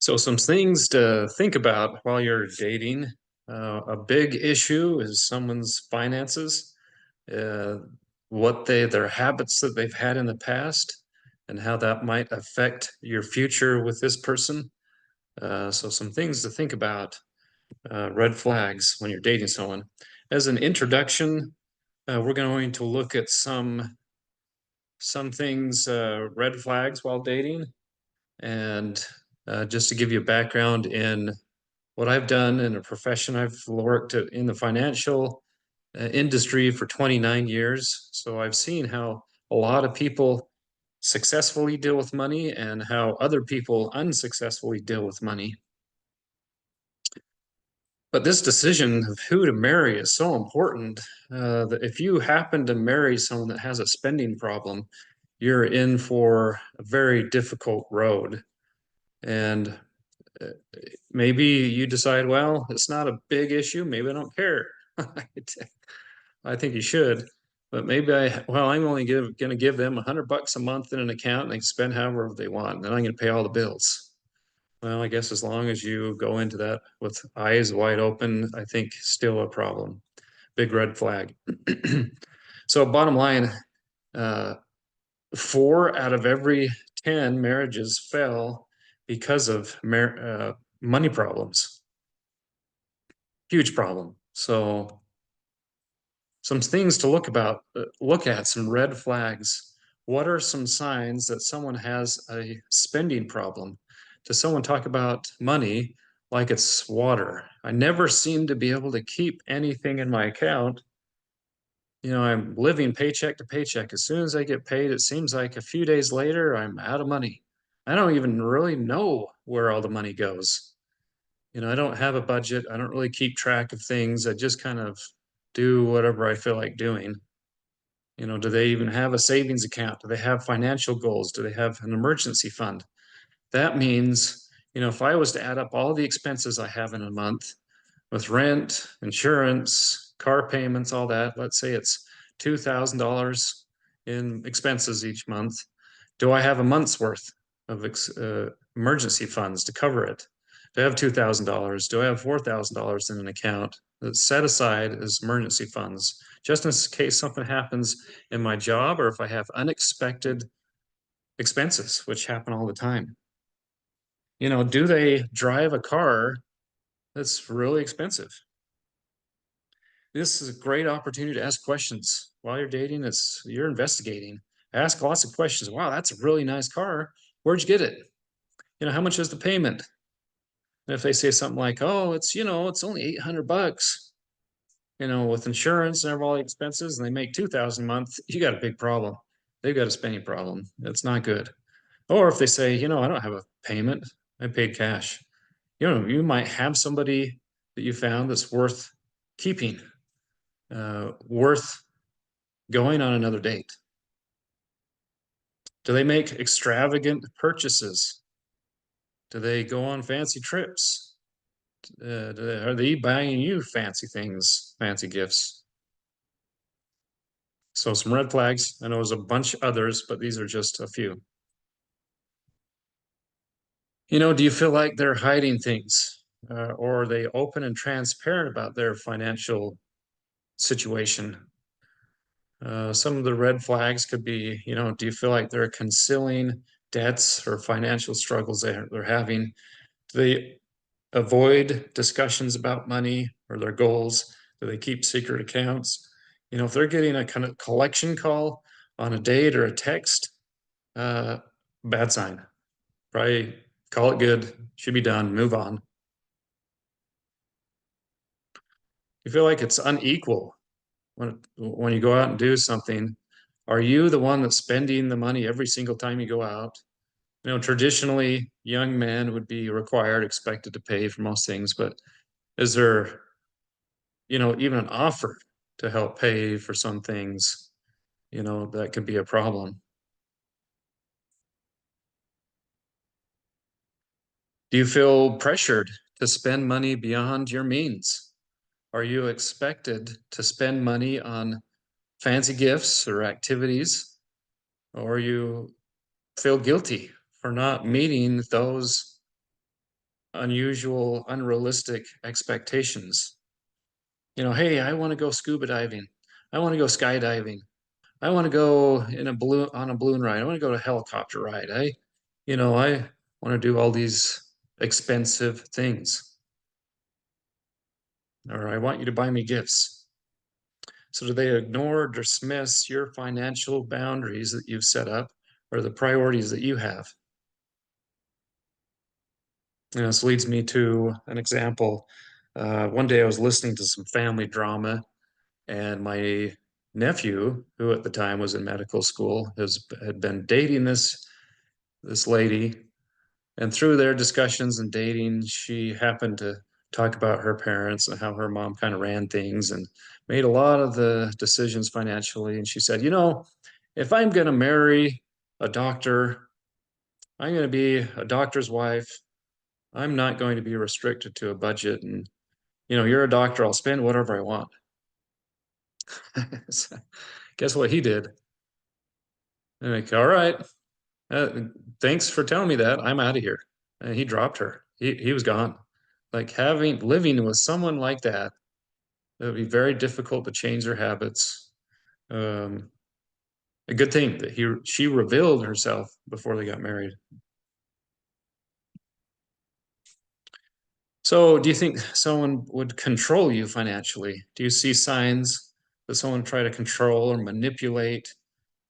So some things to think about while you're dating. A big issue is someone's finances, uh, their habits that they've had in the past, and how that might affect your future with this person. So some things to think about, red flags when you're dating someone. As an introduction, we're going to look at some things, red flags while dating, and just to give you a background in what I've done in a profession. I've worked in the financial industry for 29 years. So I've seen how a lot of people successfully deal with money and how other people unsuccessfully deal with money. But this decision of who to marry is so important that if you happen to marry someone that has a spending problem, you're in for a very difficult road. And uh, maybe you decide, well, it's not a big issue. Maybe I don't care. I think you should, but maybe I'm only going to give them $100 a month in an account and they can spend however they want. And then I'm going to pay all the bills. Well, I guess as long as you go into that with eyes wide open, I think still a problem. Big red flag. So bottom line, uh, 4 out of every 10 marriages fell because of money problems. Huge problem. So some things to look at, some red flags. What are some signs that someone has a spending problem? Does someone talk about money like it's water? I never seem to be able to keep anything in my account. I'm living paycheck to paycheck. As soon as I get paid, it seems like a few days later, I'm out of money. I don't even really know where all the money goes. I don't have a budget. I don't really keep track of things. I just kind of do whatever I feel like doing. Do they even have a savings account? Do they have financial goals? Do they have an emergency fund? That means, if I was to add up all the expenses I have in a month with rent, insurance, car payments, all that, let's say it's $2,000 in expenses each month. Do I have a month's worth of emergency funds to cover it? Do I have $2,000? Do I have $4,000 in an account that's set aside as emergency funds, just in case something happens in my job or if I have unexpected expenses, which happen all the time? Do they drive a car that's really expensive? This is a great opportunity to ask questions while you're dating. You're investigating. Ask lots of questions. Wow, that's a really nice car. Where'd you get it? How much is the payment? And if they say something like, "Oh, it's only $800, with insurance and all the expenses," and they make 2,000 a month, you got a big problem. They've got a spending problem. That's not good. Or if they say, "I don't have a payment. I paid cash." You might have somebody that you found that's worth keeping, worth going on another date. Do they make extravagant purchases? Do they go on fancy trips? Are they buying you fancy things, fancy gifts? So some red flags. I know there's a bunch of others, but these are just a few. Do you feel like they're hiding things? Or are they open and transparent about their financial situation? Some of the red flags could be, do you feel like they're concealing debts or financial struggles they're having? Do they avoid discussions about money or their goals? Do they keep secret accounts? If they're getting a kind of collection call on a date or a text, uh, bad sign. Probably call it good, should be done, move on. You feel like it's unequal when you go out and do something. Are you the one that's spending the money every single time you go out? Traditionally, young men would be required, expected to pay for most things, but is there, even an offer to help pay for some things, that could be a problem. Do you feel pressured to spend money beyond your means? Are you expected to spend money on fancy gifts or activities, or you feel guilty for not meeting those unusual, unrealistic expectations. Hey, I want to go scuba diving. I want to go skydiving. I want to go in a balloon on a balloon ride. I want to go to a helicopter ride. I want to do all these expensive things. Or I want you to buy me gifts. So do they ignore or dismiss your financial boundaries that you've set up or the priorities that you have? This leads me to an example. One day I was listening to some family drama, and my nephew, who at the time was in medical school, had been dating this lady, and through their discussions and dating, she happened to talk about her parents and how her mom kind of ran things and made a lot of the decisions financially. And she said, if I'm going to marry a doctor, I'm going to be a doctor's wife. I'm not going to be restricted to a budget. And, you're a doctor, I'll spend whatever I want. So, guess what he did? I'm like, all right, uh, thanks for telling me that. I'm out of here. And he dropped her. He was gone. Like living with someone like that, it would be very difficult to change their habits. Um, a good thing that she revealed herself before they got married. So, do you think someone would control you financially? Do you see signs that someone try to control or manipulate,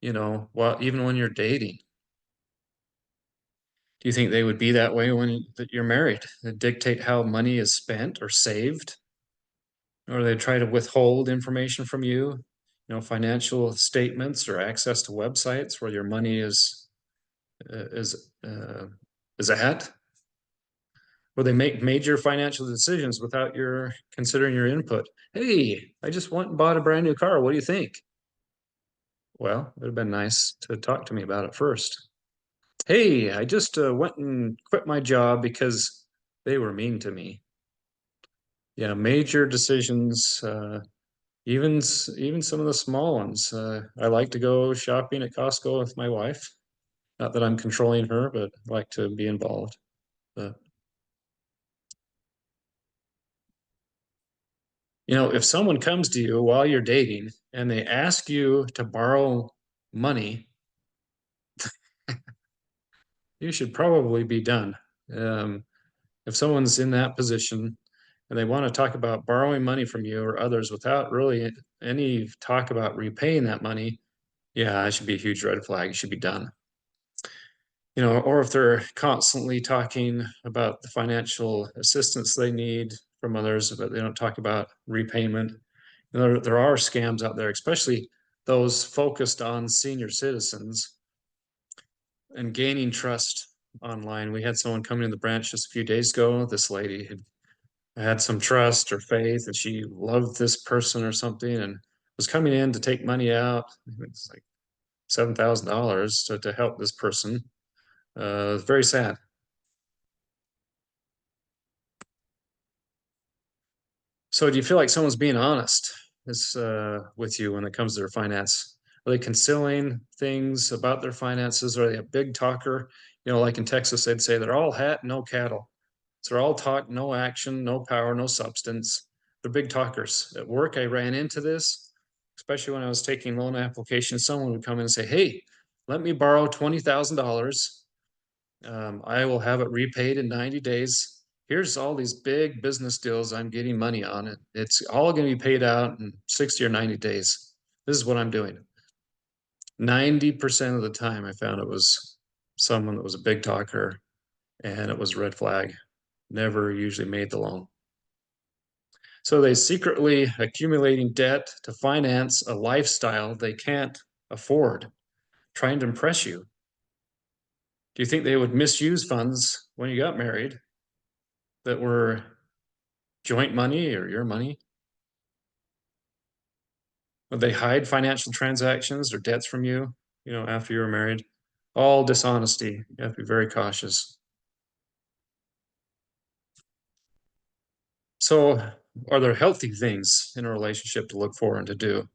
while even when you're dating? Do you think they would be that way when that you're married? They dictate how money is spent or saved, or they try to withhold information from you, financial statements or access to websites where your money uh, is uh, is at? Where they make major financial decisions without your considering your input. Hey, I just went and bought a brand new car. What do you think? Well, it would have been nice to talk to me about it first. Hey, I just went and quit my job because they were mean to me. Yeah, major decisions, even some of the small ones. I like to go shopping at Costco with my wife. Not that I'm controlling her, but I like to be involved. But if someone comes to you while you're dating and they ask you to borrow money, you should probably be done. Um, if someone's in that position and they want to talk about borrowing money from you or others without really any talk about repaying that money, yeah, that should be a huge red flag. It should be done. Or if they're constantly talking about the financial assistance they need from others, but they don't talk about repayment. There are scams out there, especially those focused on senior citizens and gaining trust online. We had someone come in the branch just a few days ago. This lady had some trust or faith, and she loved this person or something, and was coming in to take money out. It's like $7,000 to help this person. It's very sad. So do you feel like someone's being honest with you when it comes to their finance? Are they concealing things about their finances? Are they a big talker? Like in Texas, they'd say they're all hat, no cattle. So they're all talk, no action, no power, no substance. They're big talkers. At work, I ran into this, especially when I was taking loan applications. Someone would come in and say, "Hey, let me borrow $20,000. I will have it repaid in 90 days. Here's all these big business deals I'm getting money on. It's all going to be paid out in 60 or 90 days. This is what I'm doing." 90% of the time, I found it was someone that was a big talker, and it was red flag. Never usually made the loan. So they secretly accumulating debt to finance a lifestyle they can't afford, trying to impress you. Do you think they would misuse funds when you got married that were joint money or your money? Would they hide financial transactions or debts from you, after you were married? All dishonesty. You have to be very cautious. So, are there healthy things in a relationship to look for and to do?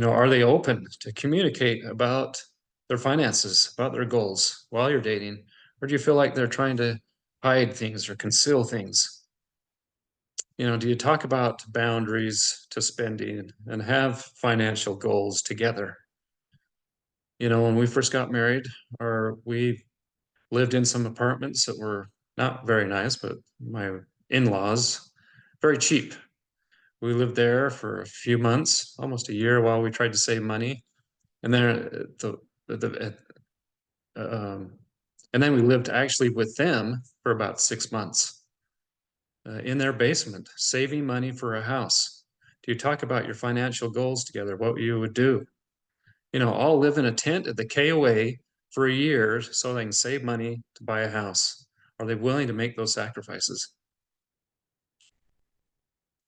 Are they open to communicate about their finances, about their goals while you're dating? Or do you feel like they're trying to hide things or conceal things? Do you talk about boundaries to spending and have financial goals together? When we first got married, we lived in some apartments that were not very nice, but my in-laws, very cheap. We lived there for a few months, almost a year, while we tried to save money. And then the um, and then we lived actually with them for about 6 months in their basement, saving money for a house. Do you talk about your financial goals together? What you would do? All live in a tent at the KOA for a year so they can save money to buy a house. Are they willing to make those sacrifices?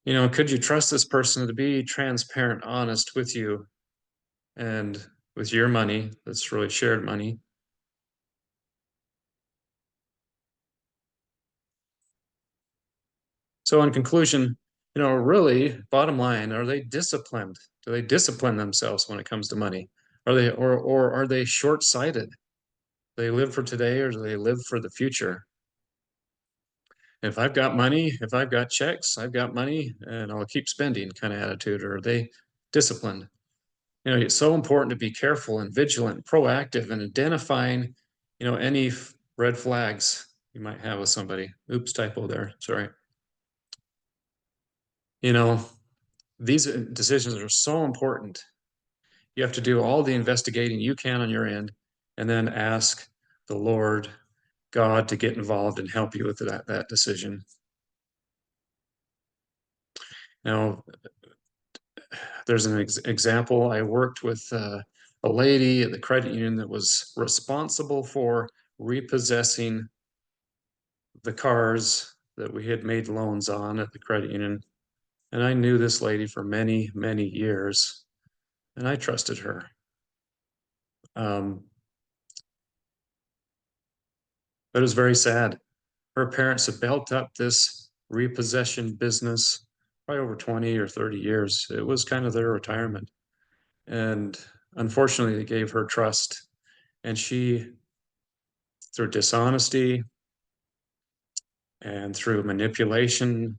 Could you trust this person to be transparent, honest with you and with your money that's really shared money? So in conclusion, really, bottom line, are they disciplined? Do they discipline themselves when it comes to money? Or are they short-sighted? Do they live for today or do they live for the future? If I've got money, if I've got checks, I've got money and I'll keep spending kind of attitude, or are they disciplined? It's so important to be careful and vigilant, proactive in identifying, any red flags you might have with somebody. Oops, typo there. Sorry. You know, these decisions are so important. You have to do all the investigating you can on your end and then ask the Lord God to get involved and help you with that decision. Now, there's an example. I worked with a lady at the credit union that was responsible for repossessing the cars that we had made loans on at the credit union. And I knew this lady for many, many years, and I trusted her. Um, but it was very sad. Her parents had built up this repossession business probably over 20 or 30 years. It was kind of their retirement. And unfortunately, they gave her trust. And she, through dishonesty and through manipulation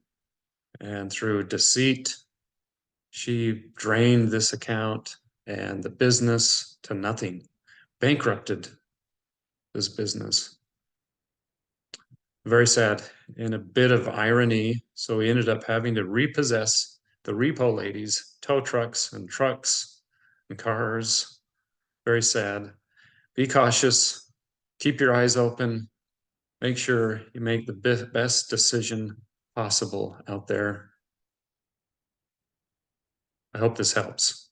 and through deceit, she drained this account and the business to nothing, bankrupted this business. Very sad. In a bit of irony, so we ended up having to repossess the repo ladies' tow trucks and trucks and cars. Very sad. Be cautious. Keep your eyes open. Make sure you make the best decision possible out there. I hope this helps.